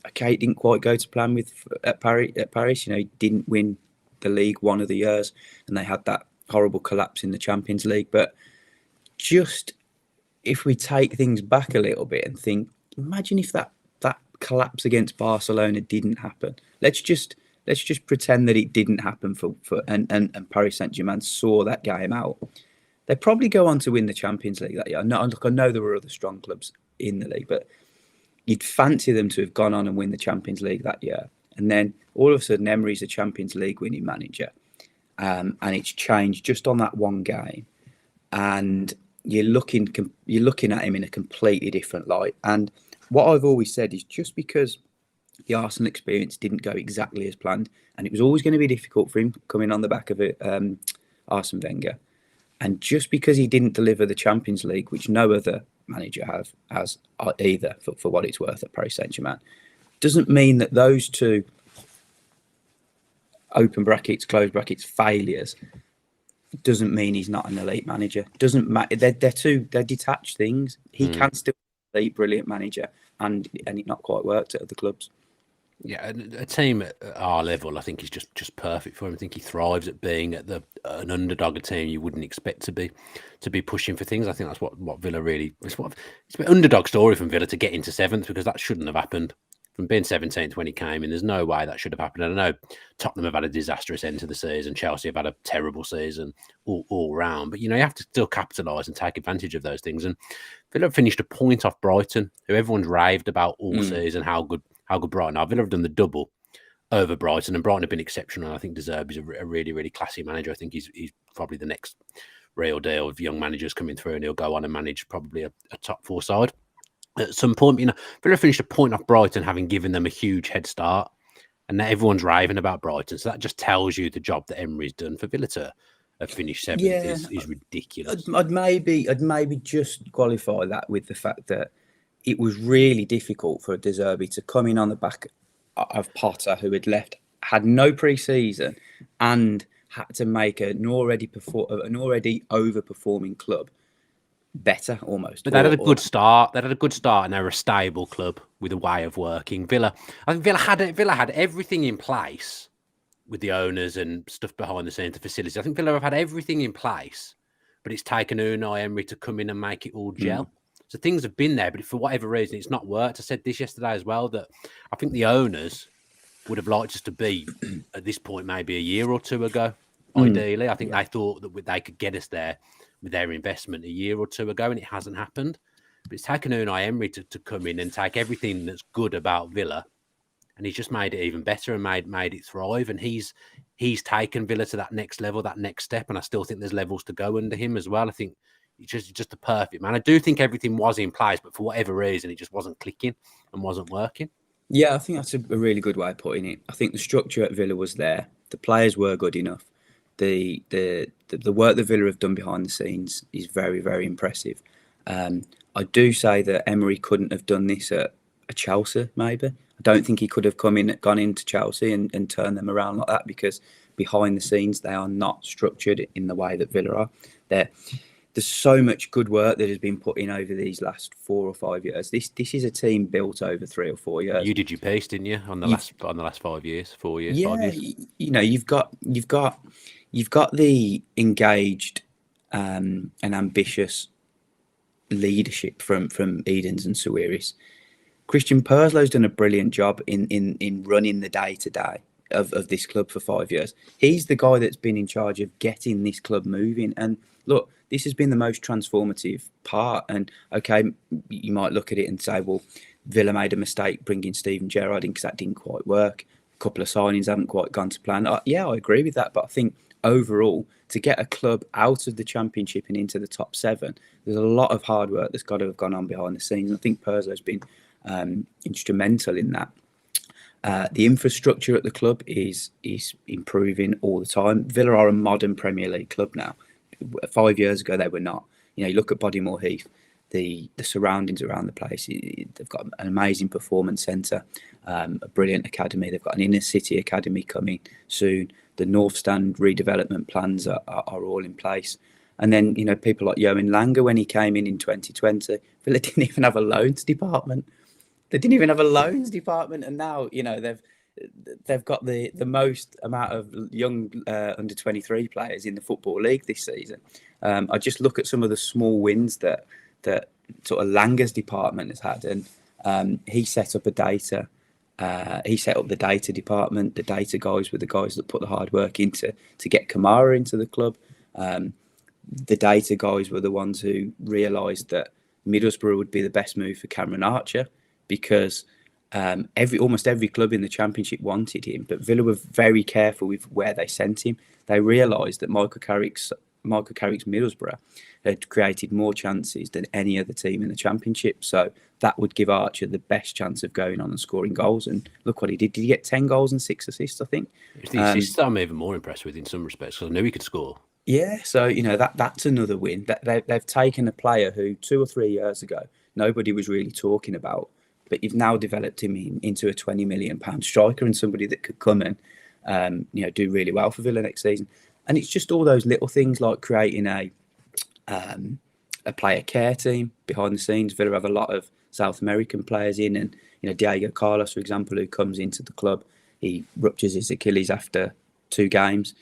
okay, it didn't quite go to plan at Paris. He didn't win the league one of the years, and they had that horrible collapse in the Champions League. But just if we take things back a little bit and think, imagine if that collapse against Barcelona didn't happen. Let's just pretend that it didn't happen and Paris Saint-Germain saw that game out. They'd probably go on to win the Champions League that year. I know there were other strong clubs in the league, but you'd fancy them to have gone on and win the Champions League that year. And then all of a sudden, Emery's a Champions League winning manager, and it's changed just on that one game. And you're looking at him in a completely different light. And what I've always said is, just because the Arsenal experience didn't go exactly as planned, and it was always going to be difficult for him coming on the back of it, Arsene Wenger, and just because he didn't deliver the Champions League, which no other manager has either, for what it's worth, at Paris Saint-Germain, doesn't mean that those two open brackets, close brackets failures doesn't mean he's not an elite manager. Doesn't matter. They're detached things. He can still be an elite, brilliant manager, and it not quite worked at other clubs. Yeah, a team at our level, I think, is just perfect for him. I think he thrives at being at an underdog, a team you wouldn't expect to be pushing for things. I think that's what Villa really. It's an underdog story from Villa to get into seventh, because that shouldn't have happened. From being 17th when he came in, there's no way that should have happened. And I know Tottenham have had a disastrous end to the season, Chelsea have had a terrible season all round, but you have to still capitalise and take advantage of those things. And Villa finished a point off Brighton, who everyone's raved about all season, how good Brighton are. Villa have done the double over Brighton, and Brighton have been exceptional. I think De Zerbi's a really, really classy manager. I think he's probably the next real deal of young managers coming through, and he'll go on and manage probably a top four side. At some point, Villa finished a point off Brighton, having given them a huge head start, and now everyone's raving about Brighton. So that just tells you the job that Emery's done. For Villa to have finished seventh is ridiculous. I'd maybe just qualify that with the fact that it was really difficult for De Zerbi to come in on the back of Potter, who had no pre-season, and had to make an already overperforming club better, almost. But they had a good start. They had a good start, and they were a stable club with a way of working. I think Villa had everything in place with the owners and stuff behind the scenes, the facilities. I think Villa have had everything in place, but it's taken Unai Emery to come in and make it all gel. So things have been there, but for whatever reason, it's not worked. I said this yesterday as well, that I think the owners would have liked us to be at this point maybe a year or two ago, ideally. I think they thought that they could get us there with their investment a year or two ago, and it hasn't happened. But it's taken Unai Emery to come in and take everything that's good about Villa, and he's just made it even better and made it thrive. And he's taken Villa to that next level, that next step. And I still think there's levels to go under him as well. I think he's just the perfect man. I do think everything was in place, but for whatever reason, it just wasn't clicking and wasn't working. Yeah, I think that's a really good way of putting it. I think the structure at Villa was there. The players were good enough. The work that Villa have done behind the scenes is very, very impressive. I do say that Emery couldn't have done this at a Chelsea, maybe. I don't think he could have gone into Chelsea and turned them around like that, because behind the scenes they are not structured in the way that Villa are. There's so much good work that has been put in over these last 4 or 5 years. This is a team built over 3 or 4 years. You did your piece, didn't you, on the last 5 years, 4 years, 5 years? You've got the engaged and ambitious leadership from Edens and Suarez. Christian Perslow's done a brilliant job in running the day-to-day of this club for 5 years. He's the guy that's been in charge of getting this club moving. And look, this has been the most transformative part. And okay, you might look at it and say, well, Villa made a mistake bringing Steven Gerrard in because that didn't quite work. A couple of signings haven't quite gone to plan. Yeah, I agree with that. But I think overall, to get a club out of the Championship and into the top 7, there's a lot of hard work that's got to have gone on behind the scenes. I think Perzo's been instrumental in that. The infrastructure at the club is improving all the time. Villa are a modern Premier League club now. 5 years ago, they were not. You look at Bodymoor Heath, the surroundings around the place. They've got an amazing performance centre, a brilliant academy. They've got an inner city academy coming soon. The North Stand redevelopment plans are all in place. And then, people like Johan Langer, when he came in 2020, Villa didn't even have a loans department. They didn't even have a loans department. And now, they've got the most amount of young under 23 players in the Football League this season. I just look at some of the small wins that sort of Langer's department has had, and he set up the data department. The data guys were the guys that put the hard work into to get Kamara into the club. The data guys were the ones who realised that Middlesbrough would be the best move for Cameron Archer, because almost every club in the Championship wanted him, but Villa were very careful with where they sent him. They realised that Michael Carrick's Middlesbrough had created more chances than any other team in the Championship, so that would give Archer the best chance of going on and scoring goals. And look what he did. Did he get 10 goals and 6 assists, I think? It's the assists I'm even more impressed with in some respects, because I knew he could score. Yeah, so that's another win. They've taken a player who 2 or 3 years ago nobody was really talking about, but you've now developed him into a £20 million striker and somebody that could come and do really well for Villa next season. And it's just all those little things like creating a player care team behind the scenes. Villa have a lot of South American players in, and Diego Carlos, for example, who comes into the club, he ruptures his Achilles after 2 games.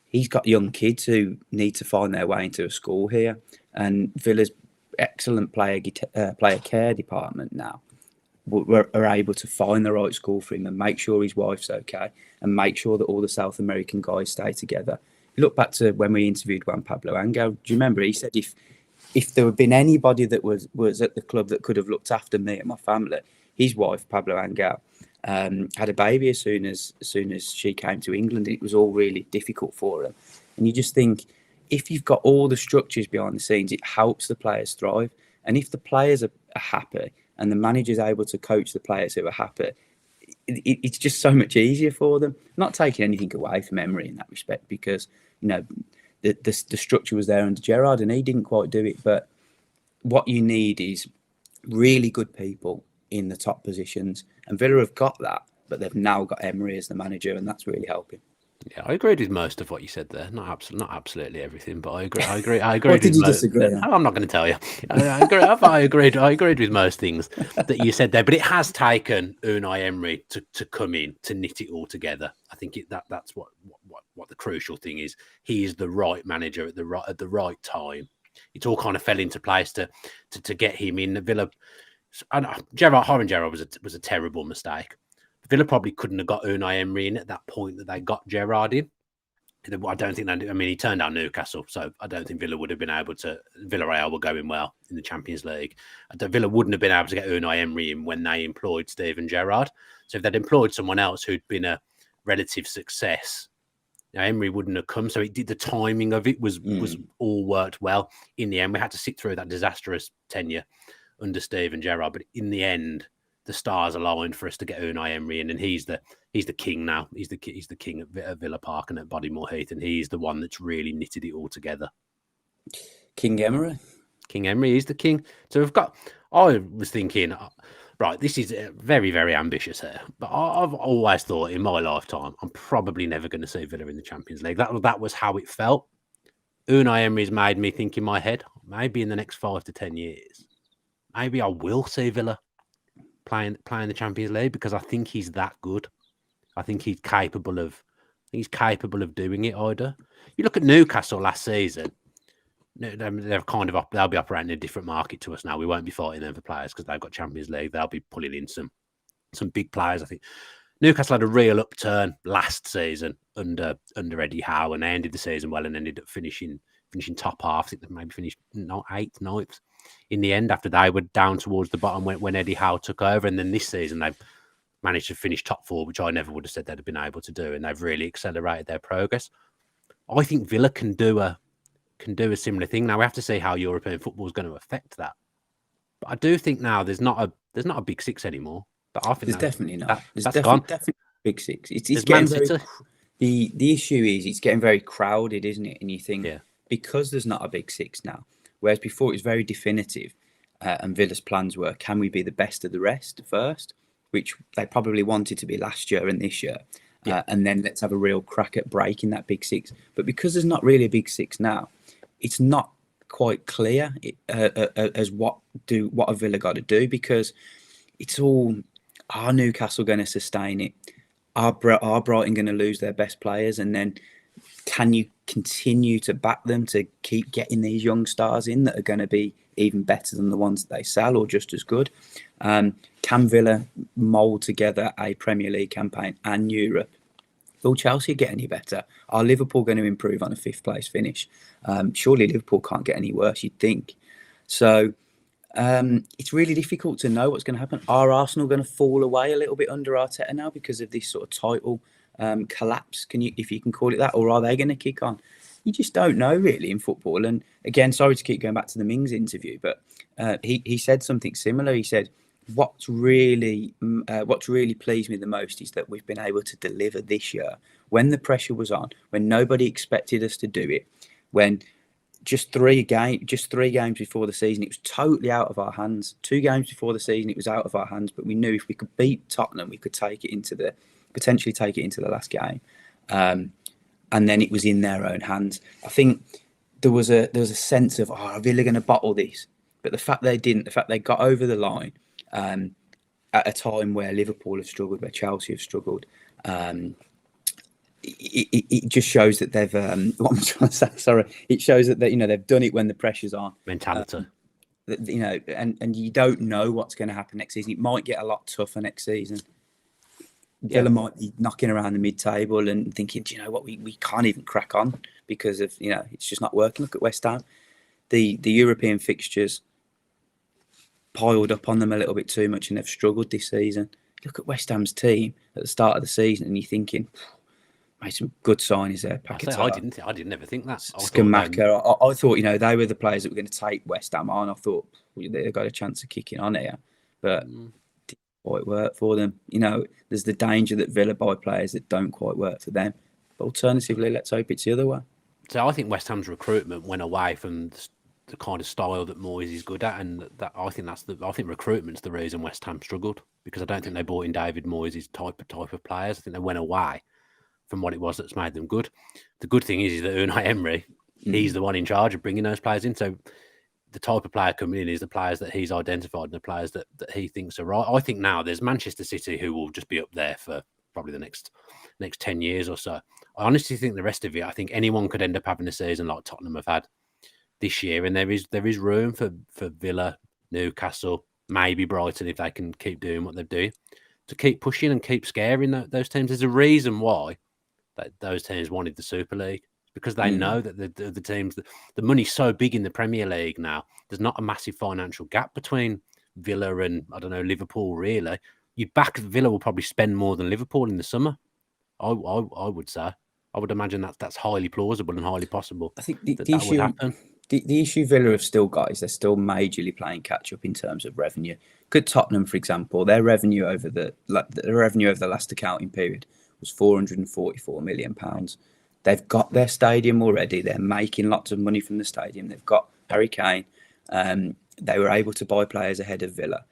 He's got young kids who need to find their way into a school here, and Villa's excellent player care department now are able to find the right school for him and make sure his wife's okay and make sure that all the South American guys stay together. Look back to when we interviewed Juan Pablo Angel. Do you remember? He said if there had been anybody that was at the club that could have looked after me and my family, his wife, Pablo Angel, had a baby as soon as she came to England. It was all really difficult for her. And you just think, if you've got all the structures behind the scenes, it helps the players thrive. And if the players are happy and the manager's able to coach the players who are happy, it's just so much easier for them. Not taking anything away from Emery in that respect, because the structure was there under Gerrard and he didn't quite do it. But what you need is really good people in the top positions, and Villa have got that, but they've now got Emery as the manager, and that's really helping. Yeah, I agreed with most of what you said there. Not absolutely everything, but I agree. I agreed. What did you disagree on? I'm not going to tell you. I agreed with most things that you said there, but it has taken Unai Emery to come in to knit it all together. I think that's what the crucial thing is. He is the right manager at the right time. It all kind of fell into place to get him in. The Villa, and hiring Gerrard was a terrible mistake. Villa probably couldn't have got Unai Emery in at that point that they got Gerrard in. I don't think they. I mean, he turned down Newcastle, so I don't think Villa would have been able to. Villarreal were going well in the Champions League. Villa wouldn't have been able to get Unai Emery in when they employed Steven Gerrard. So if they'd employed someone else who'd been a relative success, Emery wouldn't have come. So the timing of it was all worked well. In the end, we had to sit through that disastrous tenure under Steven Gerrard, but in the end, the stars aligned for us to get Unai Emery in, and he's the king now. He's the king at Villa Park and at Bodymoor Heath, and he's the one that's really knitted it all together. King Emery is the king. So I was thinking, right, this is very, very ambitious here, but I've always thought in my lifetime I'm probably never going to see Villa in the Champions League. That was how it felt. Unai Emery's made me think in my head, maybe in the next 5 to 10 years, maybe I will see Villa playing the Champions League, because I think he's that good. I think he's capable of doing it. Either you look at Newcastle last season, they'll be operating in a different market to us now. We won't be fighting them for players because they've got Champions League. They'll be pulling in some big players. I think Newcastle had a real upturn last season under Eddie Howe, and they ended the season well and ended up finishing top half. I think they maybe finished 8th, 9th. In the end, after they were down towards the bottom when Eddie Howe took over. And then this season, they've managed to finish top 4, which I never would have said they'd have been able to do. And they've really accelerated their progress. I think Villa can do a similar thing. Now we have to see how European football is going to affect that. But I do think now there's not a big six anymore. But I think there's definitely not. There's that's gone. Definitely big six. It's There's getting Man City. The issue is it's getting very crowded, isn't it? And you think because there's not a big six now, whereas before it was very definitive, and Villa's plans were, can we be the best of the rest first, which they probably wanted to be last year and this year, and then let's have a real crack at breaking that big six. But because there's not really a big six now, it's not quite clear as what a Villa got to do, because it's all, are Newcastle going to sustain it? Are Brighton going to lose their best players? And then can you continue to back them to keep getting these young stars in that are going to be even better than the ones that they sell, or just as good? Can Villa mould together a Premier League campaign and Europe? Will Chelsea get any better? Are Liverpool going to improve on a 5th place finish? Surely Liverpool can't get any worse, you'd think. So it's really difficult to know what's going to happen. Are Arsenal going to fall away a little bit under Arteta now because of this sort of title collapse, if you can call it that, or are they going to kick on? You just don't know really in football. And again, sorry to keep going back to the Mings interview, but he said something similar. He said, what's really pleased me the most is that we've been able to deliver this year when the pressure was on, when nobody expected us to do it, when just three games before the season, it was totally out of our hands. 2 games before the season, it was out of our hands, but we knew if we could beat Tottenham, we could potentially take it into the last game. And then it was in their own hands. I think there was a sense of, are Villa going to bottle this? But the fact they didn't, the fact they got over the line at a time where Liverpool have struggled, where Chelsea have struggled, it just shows that they've what I'm trying to say. Sorry, it shows that they've done it when the pressure's on. Mentality. And you don't know what's going to happen next season. It might get a lot tougher next season. Villa might be knocking around the mid-table and thinking, do you know what, we can't even crack on because of it's just not working. Look at West Ham. The European fixtures piled up on them a little bit too much, and they've struggled this season. Look at West Ham's team at the start of the season, and you're thinking, made some good signings there. I didn't ever think that. Skamaka. I thought they were the players that were going to take West Ham on. I thought they've got a chance of kicking on here, but didn't quite work for them. There's the danger that Villa buy players that don't quite work for them. But alternatively, let's hope it's the other way. So I think West Ham's recruitment went away from the kind of style that Moyes is good at, and I think recruitment's the reason West Ham struggled, because I don't think they bought in David Moyes' type of players. I think they went away from what it was that's made them good. The good thing is that Unai Emery, he's the one in charge of bringing those players in. So the type of player coming in is the players that he's identified and the players that he thinks are right. I think now there's Manchester City who will just be up there for probably the next 10 years or so. I honestly think the rest of it, I think anyone could end up having a season like Tottenham have had this year, and there is room for Villa, Newcastle, maybe Brighton, if they can keep doing what they're doing, to keep pushing and keep scaring those teams. There's a reason why that those teams wanted the Super League, because they know that the teams, the money's so big in the Premier League now. There's not a massive financial gap between Villa and Liverpool. Really, you'd back Villa will probably spend more than Liverpool in the summer. I would say. I would imagine that's highly plausible and highly possible. I think the issue would happen. The issue Villa have still got is they're still majorly playing catch up in terms of revenue. Good Tottenham, for example, their revenue over the last accounting period was £444 million. They've got their stadium already. They're making lots of money from the stadium. They've got Harry Kane. They were able to buy players ahead of Villa.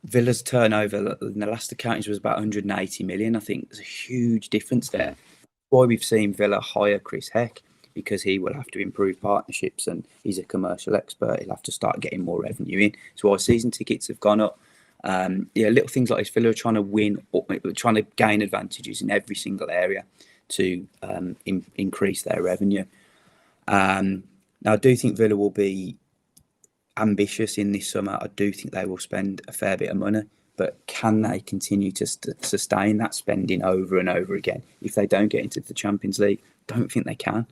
Villa's turnover in the last accounting was about 180 million. I think there's a huge difference there. Why we've seen Villa hire Chris Heck, because he will have to improve partnerships and he's a commercial expert. He'll have to start getting more revenue in. So our season tickets have gone up. Little things like this. Villa are trying to win, trying to gain advantages in every single area to increase their revenue. Now, I do think Villa will be ambitious in this summer. I do think they will spend a fair bit of money, but can they continue to sustain that spending over and over again? If they don't get into the Champions League, don't think they can.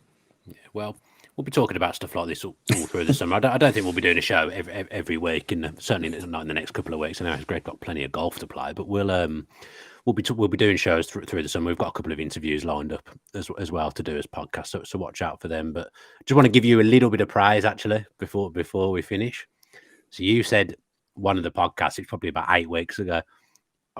Yeah, well, we'll be talking about stuff like this all through the summer. I don't think we'll be doing a show every week, certainly not in the next couple of weeks. I know Greg got plenty of golf to play, but we'll we'll be doing shows through the summer. We've got a couple of interviews lined up as well to do as podcasts, so watch out for them. But just want to give you a little bit of praise actually before we finish. So you said one of the podcasts, it's probably about 8 weeks ago,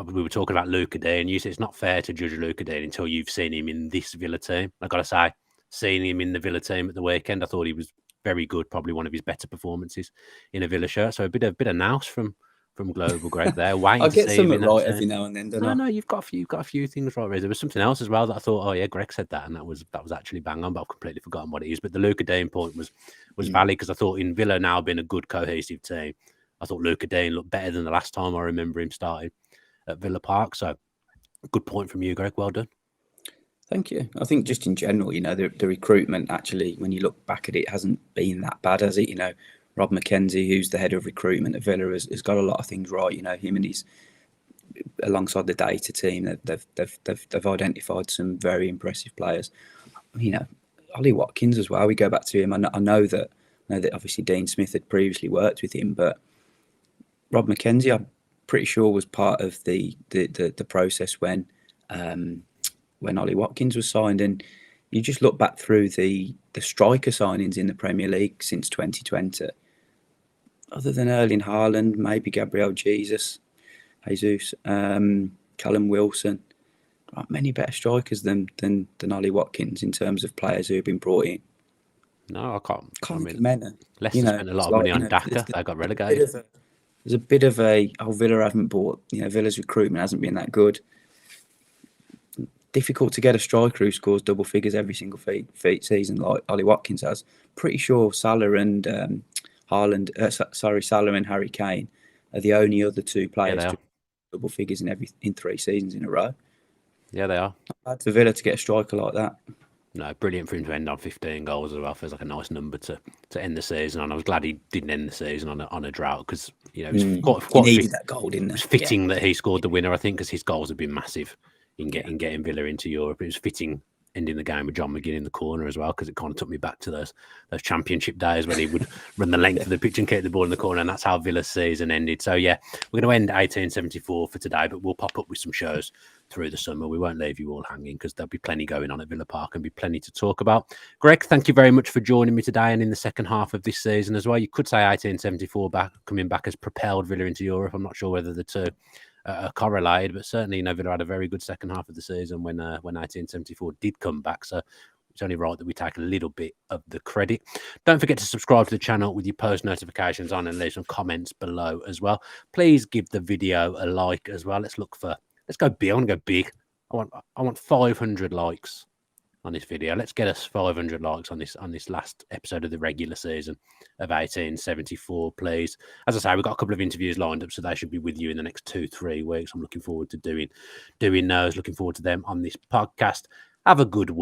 we were talking about Luca Dean, and you said it's not fair to judge Luca Dean until you've seen him in this Villa team. I've got to say, seeing him in the Villa team at the weekend, I thought he was very good, probably one of his better performances in a Villa shirt. So a bit of nous from Global Greg there. I get something right every now and then, don't I? No, you've got a few things right. There was something else as well that I thought, oh yeah, Greg said that, and that was actually bang on, but I've completely forgotten what it is. But the Luca Dean point was valid, because I thought in Villa now being a good cohesive team, I thought Luca Dean looked better than the last time I remember him starting at Villa Park. So good point from you, Greg. Well done. Thank you. I think just in general, the recruitment actually, when you look back at it, hasn't been that bad, has it? Rob McKenzie, who's the head of recruitment at Villa, has got a lot of things right. Him and his, alongside the data team, they've identified some very impressive players. Ollie Watkins as well. We go back to him. I know that obviously Dean Smith had previously worked with him, but Rob McKenzie, I'm pretty sure, was part of the process when Ollie Watkins was signed. And you just look back through the striker signings in the Premier League since 2020. Other than Erling Haaland, maybe Gabriel Jesus, Callum Wilson, many better strikers than Ollie Watkins in terms of players who have been brought in. No, I can't. Mena. Leicester spent a lot of money on Daka. They got relegated. There's a bit of a Villa haven't bought. Villa's recruitment hasn't been that good. Difficult to get a striker who scores double figures every single season like Ollie Watkins has. Pretty sure Salah and Salah and Harry Kane are the only other two players to double figures in 3 seasons in a row. Yeah, they are. Not bad for Villa to get a striker like that. No, brilliant for him to end on 15 goals as well. Feels like a nice number to end the season on. I was glad he didn't end the season on a drought, because it was quite he needed that goal, didn't it? It was fitting that he scored the winner, I think, because his goals have been massive in getting Villa into Europe. It was fitting ending the game with John Mcginn in the corner as well, because it kind of took me back to those championship days when he would run the length of the pitch and kick the ball in the corner, and that's how Villa's season ended. So yeah, we're going to end 1874 for today, but we'll pop up with some shows through the summer. We won't leave you all hanging, because there'll be plenty going on at Villa Park and be plenty to talk about. Greg, thank you very much for joining me today and in the second half of this season as well. You could say 1874 coming back has propelled Villa into Europe. I'm not sure whether the two are correlated, but certainly Villa had a very good second half of the season when 1874 did come back. So it's only right that we take a little bit of the credit. Don't forget to subscribe to the channel with your post notifications on, and leave some comments below as well. Please give the video a like as well. Let's go big. I want to go big. I want 500 likes on this video. Let's get us 500 likes on this last episode of the regular season of 1874, please. As I say, we've got a couple of interviews lined up, so they should be with you in the next 2-3 weeks. I'm looking forward to doing those. Looking forward to them on this podcast. Have a good week.